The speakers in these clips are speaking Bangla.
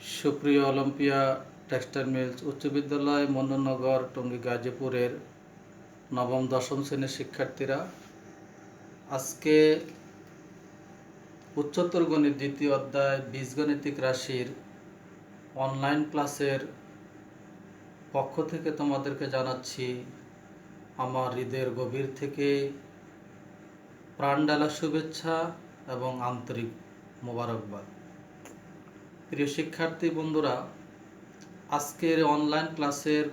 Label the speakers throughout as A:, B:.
A: সুপ্রিয় অলিম্পিয়া টেক্সটাইল মিলস উচ্চ বিদ্যালয় মনোনগর টঙ্গী গাজীপুরের নবম দশম শ্রেণীর শিক্ষার্থীরা, আজকে উচ্চতর গণিত দ্বিতীয় অধ্যায় বীজগণিতিক রাশির অনলাইন ক্লাসের পক্ষ থেকে তোমাদেরকে জানাচ্ছি আমার হৃদয়ের গভীর থেকে প্রাণঢালা শুভেচ্ছা এবং আন্তরিক মোবারকবাদ। প্রিয় শিক্ষার্থী বন্ধুরা, আজকের অনলাইন ক্লাসের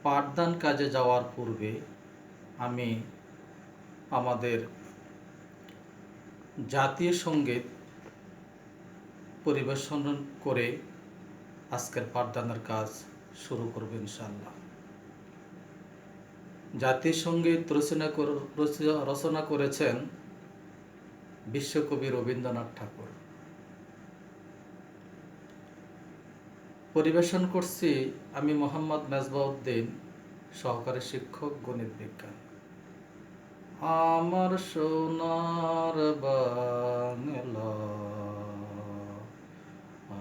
A: পাঠদান কাজে যাওয়ার পূর্বে আমি আমাদের জাতীয় সঙ্গীত পরিবেশন করে আজকের পাঠদানের কাজ শুরু করব ইনশাআল্লাহ। জাতীয় সঙ্গীত রচনা করেছেন বিশ্বকবি রবীন্দ্রনাথ ঠাকুর। পরিবেশন করছি আমি মোহাম্মদ মেজবাউদ্দিন, সহকারী শিক্ষক, গণিত বিজ্ঞান। আমার সোনার বাংলা,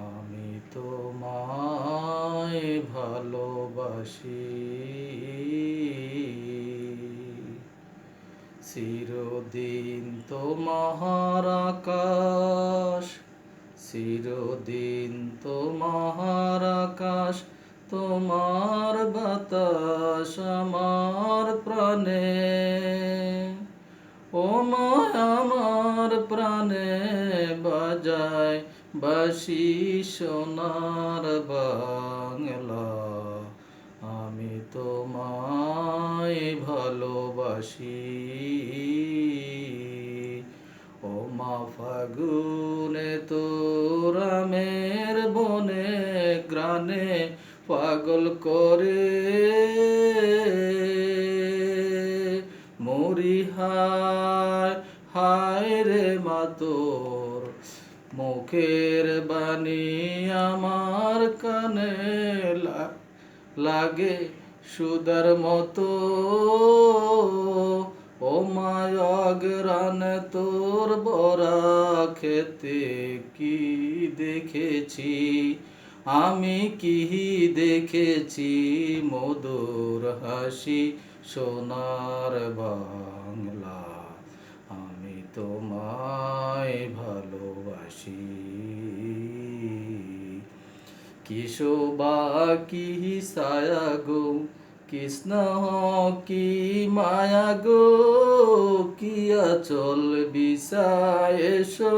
A: আমি তোমায় ভালোবাসি, চিরদিন তোমার আকাশ, চিরদিন তোমার আকাশ, তোমার বাতাস আমার প্রাণে, ও মা আমার প্রাণে বাজায় বাঁশি সোনার বাংলা, আমি তোমায় ভালোবাসি, ও মা ফাগুনে তোর আমের বনে গ্রানে পাগল করে মরি, হায় হায় রে মা তোর মুখের বাণী আমার কানে লাগে সুদার মতো, ও মায়াগ্রান তোর বরা খেতে কি দেখেছি, আমি কি দেখেছি মধুর হাসি সোনার বাংলা, আমি তোমায় ভালোবাসি, কি শোভা কি ছায়া গো, কৃষ্ণ কি মায়া গো, কি আচল বিছায় এসো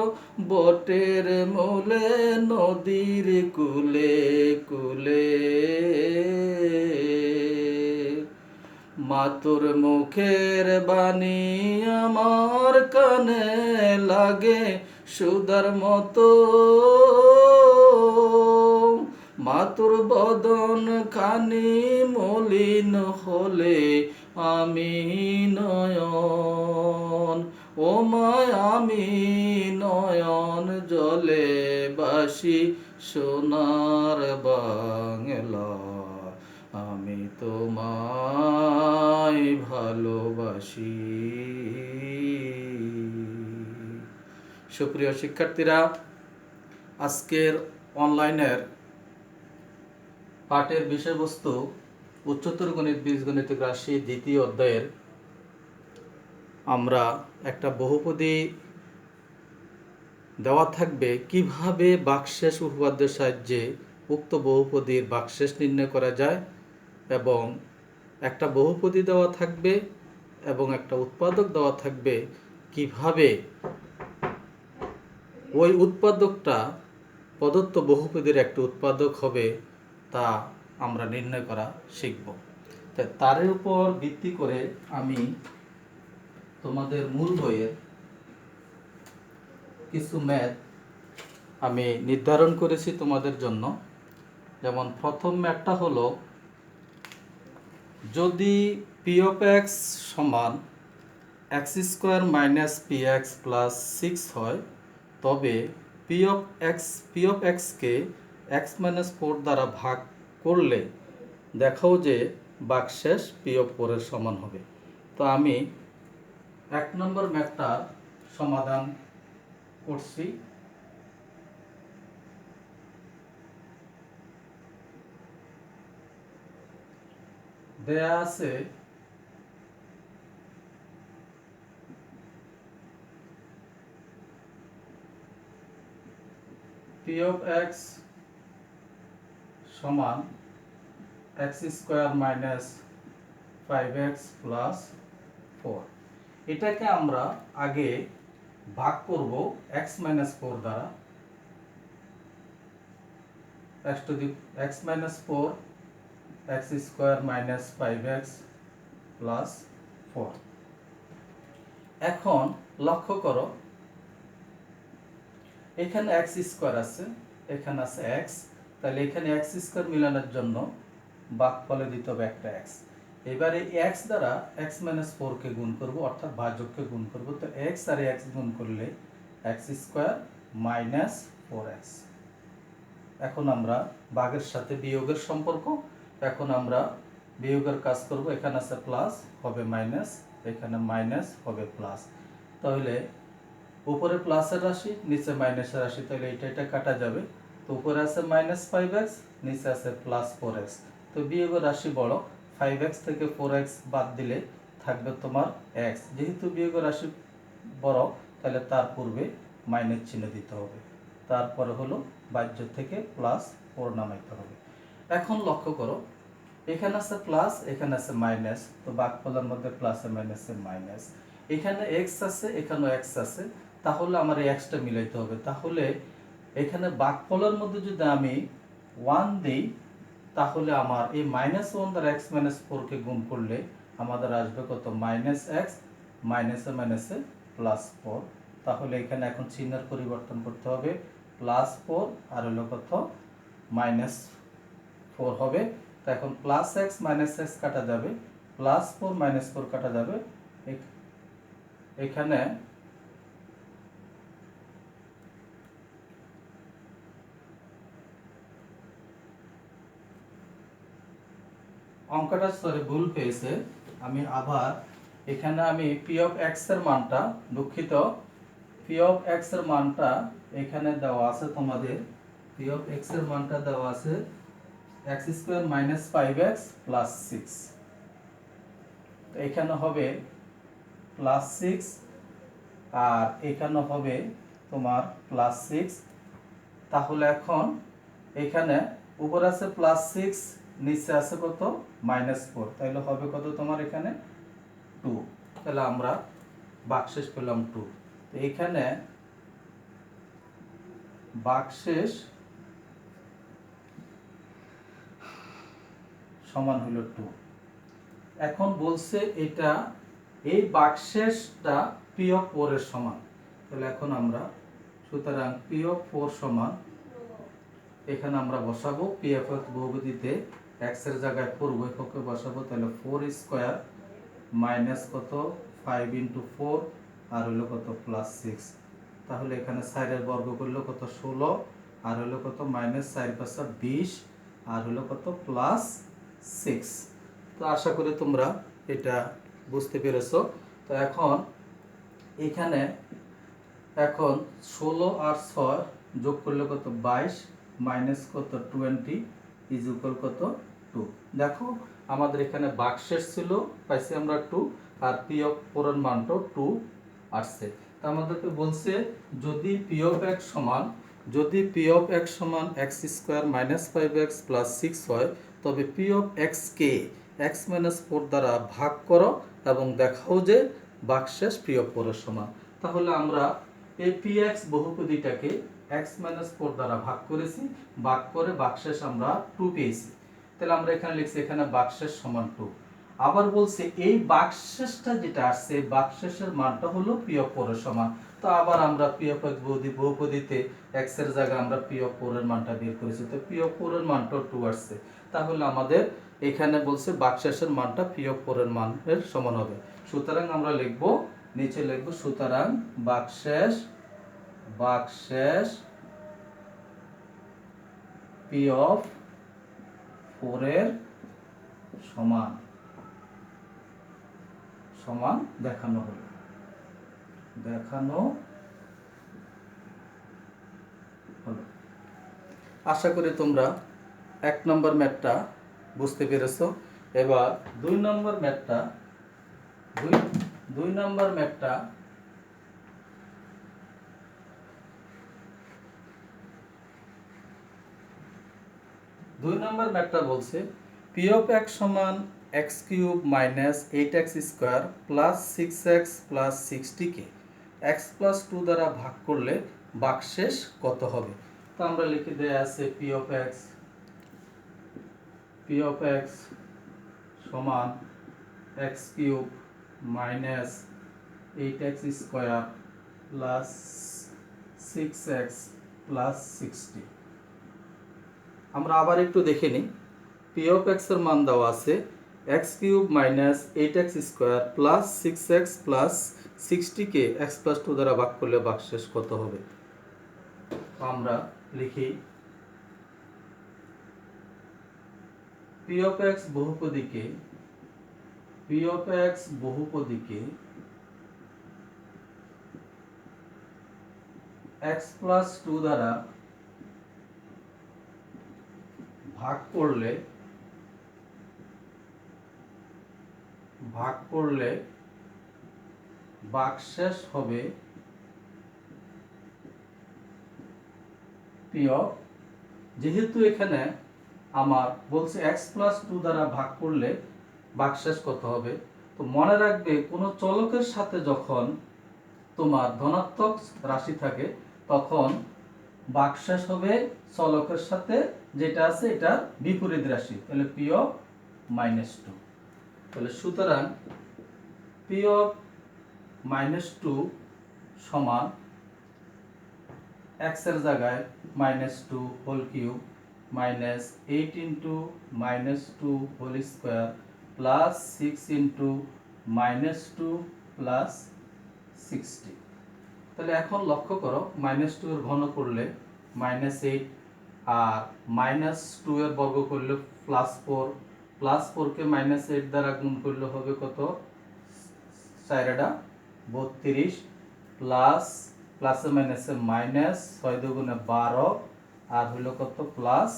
A: বটের মূলে নদীর কূলে কূলে, মা তোর মুখের বাণী আমার কানে লাগে সুদার মতো, মা তোর বদন খানি মলিন হলে আমি নয়ন, ও মা আমি নয়ন জলে বাসি সোনার বাংলা, আমি তোমায় ভালোবাসি। সুপ্রিয় শিক্ষার্থীরা, আজকের অনলাইনের পাঠের বিষয়বস্তু উচ্চতর গণিত বীজগণিতিক রাশি দ্বিতীয় অধ্যায়ের আমরা একটা বহুপদী দেওয়া থাকবে, কিভাবে বাকশেষ উপপাদ্যের সাহায্যে উক্ত বহুপদীর বাকশেষ নির্ণয় করা যায়, এবং একটা বহুপদী দেওয়া থাকবে এবং একটা উৎপাদক দেওয়া থাকবে, কিভাবে ওই উৎপাদকটা প্রদত্ত বহুপদীর একটা উৎপাদক হবে তা আমরা নির্ণয় করা শিখব। তার উপর ভিত্তি করে আমি তোমাদের মূল বইয়ের কিছু ম্যাথ আমি নির্ধারণ করেছি তোমাদের জন্য। যেমন প্রথম ম্যাথটা হলো, যদি পি অফ এক্স সমান x square minus P x plus 6 হয়, তবে পি অফ এক্সকে এক্স মাইনাস 4 দ্বারা ভাগ করলে দেখাও যে বাকশেষ পি অফ 4 এর সমান হবে। তো আমি 1 নম্বর ম্যাথটার সমাধান করছি। দেয়া আছে পি অফ এক্স সমান x square minus 5x plus 4। এটাকে আমরা আগে ভাগ করব x মাইনাস 4 দ্বারা। x minus 4 x square minus 5x plus 4। এখন লক্ষ্য করো এখানে x স্কোয়ার আছে, এখানে আছে x, তাহলে এখানে x স্কোয়ার মিলানোর জন্য ভাগফলে দিতে হবে একটা x। এবারে x দ্বারা x মাইনাস 4 কে গুণ করব, অর্থাৎ ভাজককে গুণ করব। তো x আর x গুণ করলে x স্কোয়ার মাইনাস 4x। এখন আমরা ভাগের সাথে বিয়োগের সম্পর্ক, এখন আমরা বিয়োগের কাজ করব। এখানে আছে প্লাস, হবে মাইনাস, এখানে মাইনাস, হবে প্লাস। তাহলে উপরে প্লাসের রাশি, নিচে মাইনাসের রাশি, তাহলে এটা কাটা যাবে। তো উপরে আছে মাইনাস 5x, নিচে আছে প্লাস 4x। তো বিয়োগের রাশি বড়, 5x থেকে 4x বাদ দিলে থাকবে তোমার x। যেহেতু বিয়োগের রাশি বড়, তাহলে তার পূর্বে মাইনাস চিহ্ন দিতে হবে, তারপরে হলো বাহ্য থেকে প্লাস 4 নামাইতে হবে। এখন লক্ষ্য করো এখানে আছে প্লাস, এখানে আছে মাইনাস, তো ভাগফলের মধ্যে প্লাসে মাইনাসে মাইনাস। এখানে x আছে, এখানেও x আছে, তাহলে আমার এই xটা মিলাইতে হবে। তাহলে এখানে ভাগফলের মধ্যে যদি আমি 1 দিই, তাহলে আমার এই -1 দ্বারা x মাইনাস 4 কে গুণ করলে আমাদের আসবে কত, -x, মাইনাসে মাইনাসে প্লাস 4। তাহলে এখানে এখন চিহ্নের পরিবর্তন করতে হবে, +4 আর হলো কত, -4 হবে। তো এখন +x -x কাটা যাবে, +4 -4 কাটা যাবে। এখানে অঙ্কটা ভুল পেয়েছে। আমি আবার এখানে আমি পি অফ এক্স এর মানটা, দুঃখিত, পি অফ এক্স এর মানটা এখানে দেওয়া আছে তোমাদের। পি অফ এক্স এর মানটা দেওয়া আছে x square minus 5x plus 6। এখানে হবে প্লাস 6 আর এখানে হবে তোমার প্লাস 6। তাহলে এখন এখানে উপরে আছে প্লাস 6, নিচে আছে কত, -4, তাহলে হবে কত তোমার এখানে 2। তাহলে আমরা ভাগশেষ পেলাম 2। তো এখানে ভাগশেষ সমান হলো 2। এখন বলছে এটা, এই ভাগশেষটা পি অফ 4 এর সমান। তাহলে এখন আমরা, সুতরাং পি অফ 4 সমান, এখানে আমরা বসাবো পি অফ এক্স বহুপদীতে x এর জায়গায় 4 উভয়পক্ষে বসাবো। তাহলে 4 স্কয়ার মাইনাস কত, 5 ইনটু 4 আর হলো কত, প্লাস 6। তাহলে এখানে 4 এর বর্গ করলে কত, 16 আর হলো কত, মাইনাস 4 5 20 আর হলো কত, প্লাস 6। তো আশা করি তোমরা এটা বুঝতে পেরেছো। তো এখন এখানে এখন 16 আর 6 যোগ করলে কত, 22 মাইনাস কত, 20 ইজ ইকুয়াল কত, 2। দেখো আমাদের এখানে ভাগশেষ ছিল, পাইছি আমরা 2, আর পি অফ 4 এর মানটাও 2 আসছে। তা আমাদেরকে বলছে যদি পি অফ এক্স সমান, যদি পি অফ এক্স সমান x square minus 5x plus 6 হয়, তবে P of x K x minus 4 দ্বারা ভাগ করো এবং দেখাও যে ভাগশেষ পি অফ 4 এর সমান। তাহলে আমরা এই পি এক্স বহুপদীটাকে x মাইনাস 4 দ্বারা ভাগ করেছি, ভাগ করে ভাগশেষ আমরা 2 পেয়েছি। তাহলে আমরা এখানে লিখছি এখানে ভাগশেষ সমান 2। আবার বলছে এই ভাগশেষটা যেটা আসছে, ভাগশেষের মানটা হলো পি অফ 4 এর সমান। তো আবার আমরা পি অফ এক্স বহুপদীতে x এর জায়গায় আমরা পি অফ 4 এর মানটা বের করেছি। তো পি অফ 4 এর মানটা 2 আসছে। তাহলে আমাদের এখানে বলছে ভাগশেষের মানটা পি অফ 4 এর মানের সমান হবে। সুতরাং আমরা লিখব, নিচে লিখব, সুতরাং ভাগশেষ পি অফ 4 এর সমান দেখানো হলো। আশা করি তোমরা 1 নম্বর ম্যাথটা বুঝতে পেরেছো। এবার দুই নম্বর ম্যাথটা দুই নম্বর ম্যাথটা বলছে পি অফ এক্স সমান x cube minus 8x square plus 6x plus 60কে এক্স প্লাস 2 দ্বারা ভাগ করলে ভাগশেষ কত হবে। তো আমরা লিখে দেয়া আছে পি অফ এক্স সমান x cube minus 8x square plus 6x plus 60। আমরা আবার একটু দেখে নিই। পি অফ এক্স এর মান দেওয়া আছে x cube minus 8x square plus 6x plus 60কে এক্স প্লাস 2 দ্বারা ভাগ করলে ভাগশেষ কত হবে। আমরা লিখি পি অফ এক্স বহুপদীকে এক্স প্লাস 2 দ্বারা ভাগ করলে ভাগশেষ হবে পি অফ, যেহেতু এখানে আমার বলছে এক্স প্লাস 2 দ্বারা ভাগ করলে ভাগশেষ কত হবে। তো মনে রাখবে কোনো চলকের সাথে যখন তোমার ধনাত্মক রাশি থাকে তখন ভাগশেষ হবে চলকের সাথে যেটা আছে এটা বিপরীত রাশি, তাহলে পি অফ -2। তাহলে সুতরাং পি অফ -2 সমান x এর জায়গায় -2 whole cube minus 8 into -2 whole square plus 6 into -2 plus 60। তাহলে এখন লক্ষ্য করো -2 এর ঘন করলে -8 আর -2 এর বর্গ করলে +4, +4 কে -8 দ্বারা গুণ করলে হবে কত 4×32 প্লাস প্লাসে মাইনাসে মাইনাস 6 দুগুণে 12 আর হলো কত প্লাস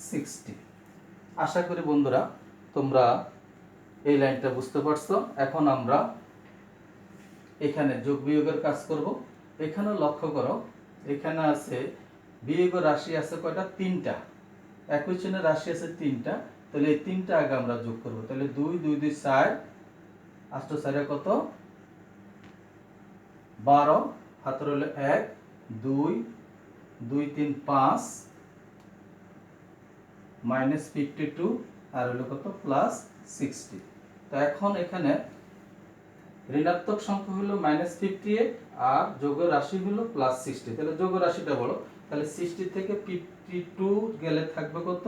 A: 60। আশা করি বন্ধুরা তোমরা এই লাইনটা বুঝতে পারছো। এখন আমরা এখানে যোগ বিয়োগের কাজ করব। এখানে লক্ষ্য করো এখানে আছে বিয়োগের রাশি আছে কয়টা, 3টা, একই চিহ্নের রাশি আছে 3টা, তাহলে এই 3টা আগে আমরা যোগ করব। তাহলে 2 2 2 4, 8 4 কত 12, হাতের হলো 1 2 2 3 5 -52 আর হলো কত +60। তো এখন এখানে ঋণাত্মক সংখ্যা হলো -58 আর যোগের রাশি হলো +60। তাহলে যোগের রাশিটা বলো, তাহলে 60 থেকে 52 গেলে থাকবে কত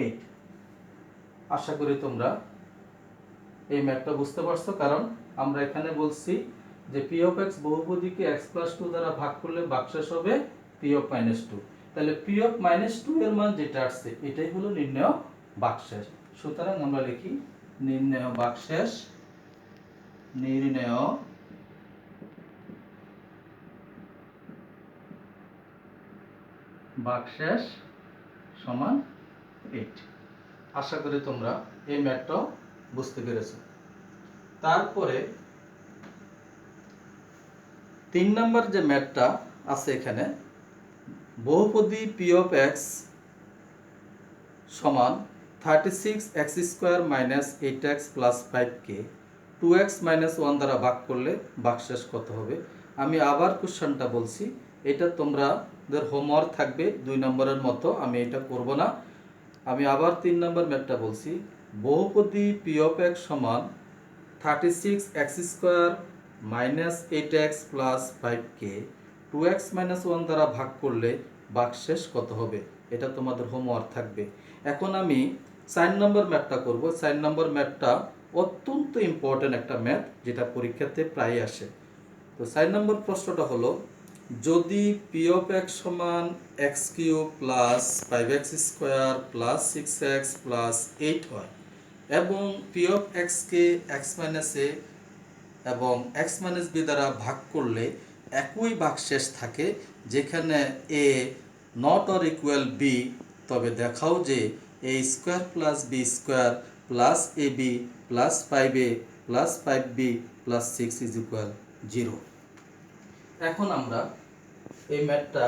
A: 8। আশা করি তোমরা এই ম্যাথটা বুঝতে পারছো, কারণ আমরা এখানে বলছি যে পি অফ এক্স বহুপদীকে এক্স প্লাস 2 দ্বারা ভাগ করলে ভাগশেষ হবে পি অফ -2। তাহলে পি অফ -2 এর মান যেটা আসছে এটাই হলো নির্ণয় ভাগশেষ। সুতরাং আমরা লিখি নির্ণয় ভাগশেষ সমান 8। আশা করি তোমরা এই ম্যাথটা বুঝতে পেরেছো। তারপরে 3 নম্বর যে ম্যাথটা আছে এখানে বহুপদী পি অফ এক্স সমান 36x square minus 8x plus 5কে 2x মাইনাস 1 দ্বারা ভাগ করলে ভাগশেষ কত হবে। আমি আবার কোশ্চেনটা বলছি, এটা তোমাদের হোমওয়ার্ক থাকবে 2 নম্বরের মতো, আমি এটা করব না। আমি আবার 3 নম্বর ম্যাথটা বলছি বহুপদী পি অফ এক্স সমান 36x square minus 8x plus 5কে 2x মাইনাস 1 দ্বারা ভাগ করলে ভাগশেষ কত হবে, এটা তোমাদের হোমওয়ার্ক থাকবে। এখন আমি 4 নম্বর ম্যাথটা করব। 4 নম্বর ম্যাথটা অত্যন্ত ইম্পর্টেন্ট একটা ম্যাথ, যেটা পরীক্ষাতে প্রায় আসে। তো 4 নম্বর প্রশ্নটা হলো যদি পি অফ এক্স সমান x cube plus 5x square plus 6x plus 8 হয় এবং পি অফ এক্সকে এক্স মাইনাস এ এবং এক্স মাইনাস বি দ্বারা ভাগ করলে একই ভাগশেষ থাকে যেখানে A not or equal B, তবে দেখাও যে A square plus B square plus AB plus 5A plus 5B plus 6 is equal 0। এখন আমরা এই ম্যাথটা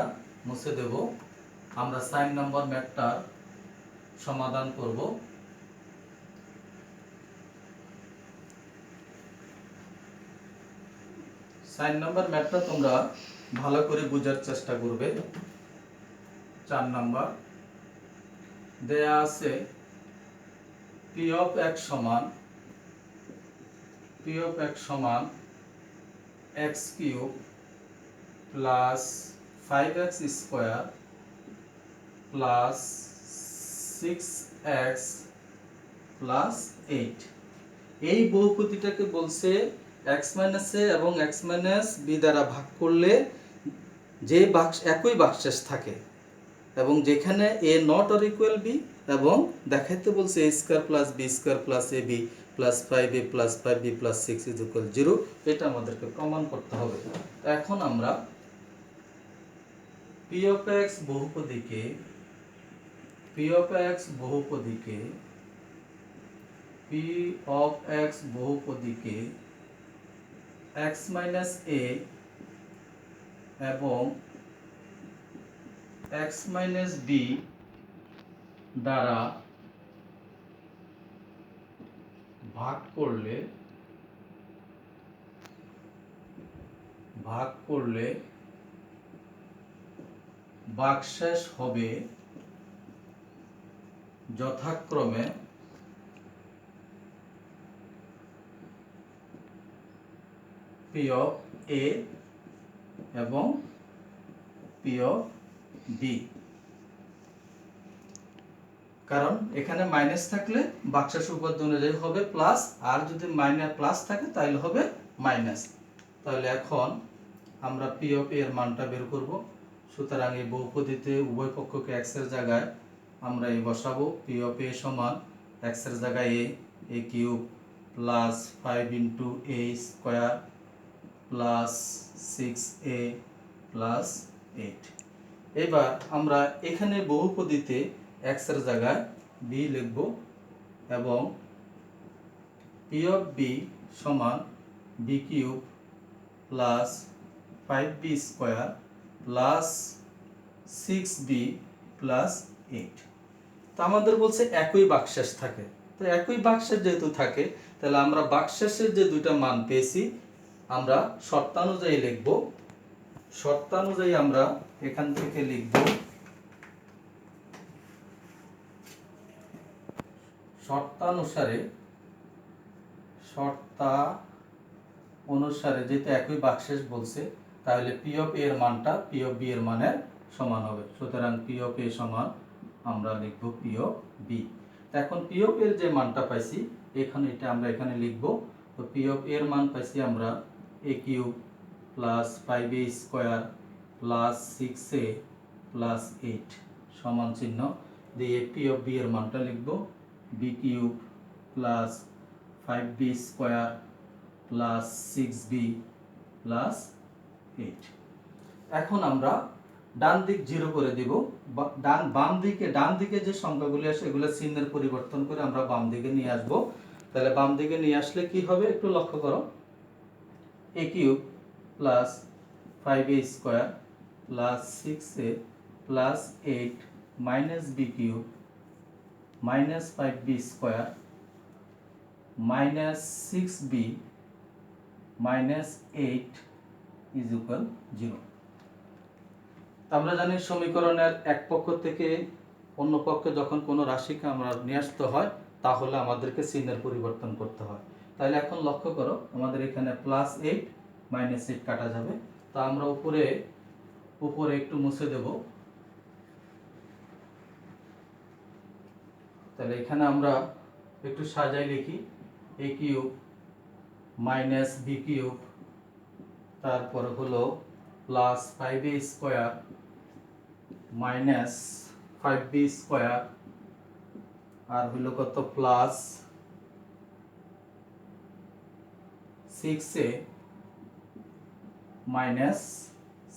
A: মুছে দেব। আমরা 4 নম্বর ম্যাথটার সমাধান করব। সাইন নাম্বার ম্যাথটা তোমরা ভালো করে বোঝার চেষ্টা করবে। 4 নাম্বার দেয়া আছে p of x সমান x cube plus 5x square plus 6x plus 8। এই বহুপদীটাকে বলছে x মাইনাস a এবং x মাইনাস b দ্বারা ভাগ করলে যে বাক্স একই বাক্সেস থাকে এবং যেখানে a not or equal b এবং দেখাইতে বলছে a square plus b square plus ab plus 5a plus 5b plus 6 is equal 0। এটা আমাদেরকে প্রমাণ করতে হবে। এখন আমরা p of x বহুপদীকে p of x বহুপদীকে x minus a এবং x মাইনাস b দ্বারা ভাগ করলে ভাগশেষ হবে যথাক্রমে p of a এবং p of b। কারণ এখানে মাইনাস থাকলে বাক্সের উপাদ্য অনুযায়ী হবে প্লাস, আর যদি মাইনাস প্লাস থাকে তাহলে হবে মাইনাস। তাহলে এখন আমরা p of a এর মানটা বের করব। সুতরাং এই বহুপদীতে উভয় পক্ষকে x এর জায়গায় আমরা এই বসাবো। p of a সমান x এর জায়গায় a cube plus 5 into a square plus 6a plus 8। এবার আমরা এখানে বহুপদীতে x এর জায়গায় b লিখব এবং p of b সমান b cube plus 5b square plus 6b plus 8। তো আমাদের বলছে একই বাক্সেস থাকে, তো একই বাক্সেস যেহেতু থাকে তাহলে আমরা বাক্সেসের যে দুইটা মান পেয়েছি আমরা শর্তানুযায়ী লিখব। শর্তানুযায়ী আমরা এখান থেকে লিখব শর্তানুসারে যেহেতু একই বাক্সেস বলছে তাহলে p of a এর মানটা p of b এর মানের সমান হবে। সুতরাং p of a সমান আমরা লিখব p of b। এখন p of a এর যে মানটা পাইছি এখানে এটা আমরা এখানে লিখব। তো p of a এর মান পাইছি আমরা a cube plus 5a square plus 6a plus 8 সমান চিহ্ন দিয়ে p of b এর মানটা লিখব b cube plus 5b square plus 6b plus 8। এখন আমরা ডান দিক 0 করে দেব। ডান দিকে যে সংখ্যাগুলি আসে এগুলো চিহ্নের পরিবর্তন করে আমরা বাম দিকে নিয়ে আসব। তাহলে বাম দিকে নিয়ে আসলে কি হবে একটু লক্ষ্য করো। a cube plus 5a square plus 6a plus 8 minus b cube minus 5b square minus 6b minus 8 is equal 0। আমরা জানি সমীকরণের এক পক্ষ থেকে অন্য পক্ষে যখন কোনো রাশিকে আমরা নিয়ে আসতে হয় তাহলে আমাদেরকে চিহ্নের পরিবর্তন করতে হয়। তাহলে এখন লক্ষ্য করো আমাদের এখানে প্লাস 8 মাইনাস 8 কাটা যাবে। তা আমরা উপরে একটু মুছে দেব। তাহলে এখানে আমরা একটু সাজাই লিখি a cube minus b cube তারপর হলো plus 5a square minus 5b square আর হলো কত plus 6a minus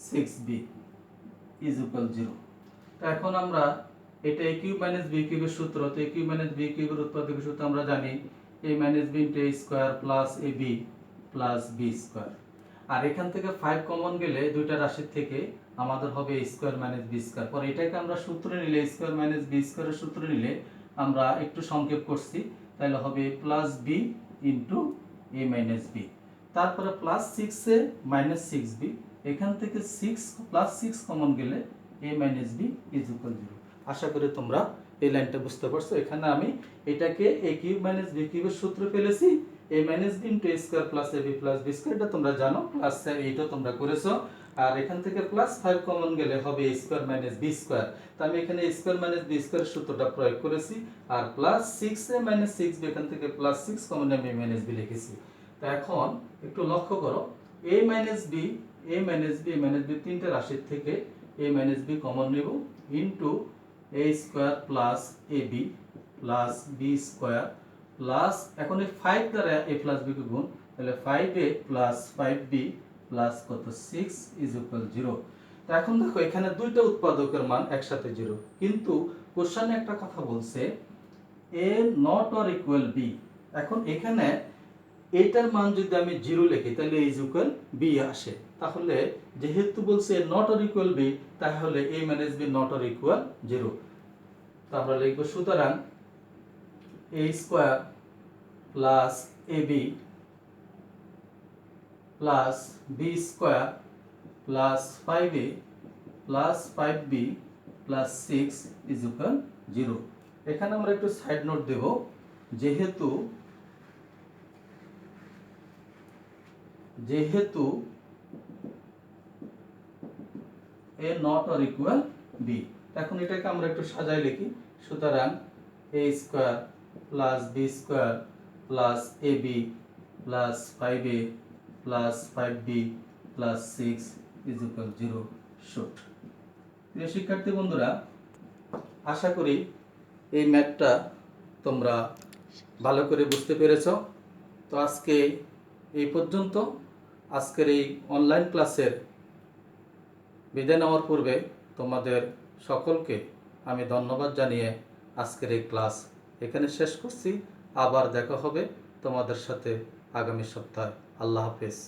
A: 6b is equal 0। তো এখন আমরা এটা a কিউব মাইনাস b কিউবের সূত্র। তো a কিউব মাইনাস b কিউবের উৎপাদকের সূত্র আমরা জানি a minus b into a square plus ab plus b square. আর এখান থেকে 5 কমন গেলে দুইটা রাশির থেকে আমাদের হবে a square minus b square. পরে এটাকে আমরা সূত্রে নিলে a স্কোয়ার মাইনাস b স্কোয়ারের সূত্রে নিলে আমরা একটু সংক্ষেপ করছি, তাহলে হবে plus b into a minus b। তারপরে প্লাস 6a মাইনাস 6b, এখান থেকে 6 প্লাস 6 কমন গেলে a minus b is equal 0। আশা করি তোমরা এই লাইনটা বুঝতে পারছো। এখানে আমি এটাকে a কিউব মাইনাস b কিউবের সূত্র ফেলেছি, a minus b into a square plus ab plus b square, এটা তোমরা জানো, প্লাস এইটা তোমরা করেছো। আর এখান থেকে প্লাস 5 কমন গেলে হবে a square minus b square. তো আমি এখানে a স্কোয়ার মাইনাস b স্কোয়ারের সূত্রটা প্রয়োগ করেছি। আর প্লাস 6a মাইনাস 6b, এখান থেকে প্লাস 6 কমন আমি a মাইনাস b লিখেছি। তো এখন একটু লক্ষ্য করো, a minus b a minus b a minus b তিনটে রাশির থেকে a মাইনাস b কমন নেব into a square plus ab plus b square plus, এখন এই 5 দ্বারা a প্লাস b কে গুণ, তাহলে 5a প্লাস 5b প্লাস কত 6 ইজ ইকুয়াল 0। তো এখন দেখো এখানে দুইটা উৎপাদকের মান একসাথে 0, কিন্তু কোশ্চেনে একটা কথা বলছে a not or equal b। এখন এখানে এইটার মান যদি আমি 0 লিখি তাহলে a ইজ ইকুয়াল b আসে। তাহলে যেহেতু বলছে নট অর ইকুয়াল b, তাহলে a minus b not or equal 0। তো আমরা লিখব সুতরাং a square plus ab plus b square plus 5a plus 5b plus 6 is equal 0। এখানে আমরা একটু সাইড নোট দেব, যেহেতু a not or equal b। এখন এটাকে আমরা একটু সাজাই লিখি, সুতরাং a square plus b square plus ab plus 5a plus 5b plus 6 is equal 0 shoot. প্রিয় শিক্ষার্থী বন্ধুরা, আশা করি এই ম্যাথটা তোমরা ভালো করে বুঝতে পেরেছো। তো আজকে এই পর্যন্ত। আজকের এই অনলাইন ক্লাসের বিদায় নেওয়ার পূর্বে তোমাদের সকলকে আমি ধন্যবাদ জানিয়ে আজকের এই ক্লাস এখানে শেষ করছি। আবার দেখা হবে তোমাদের সাথে আগামী সপ্তাহে। আল্লাহ হাফেজ।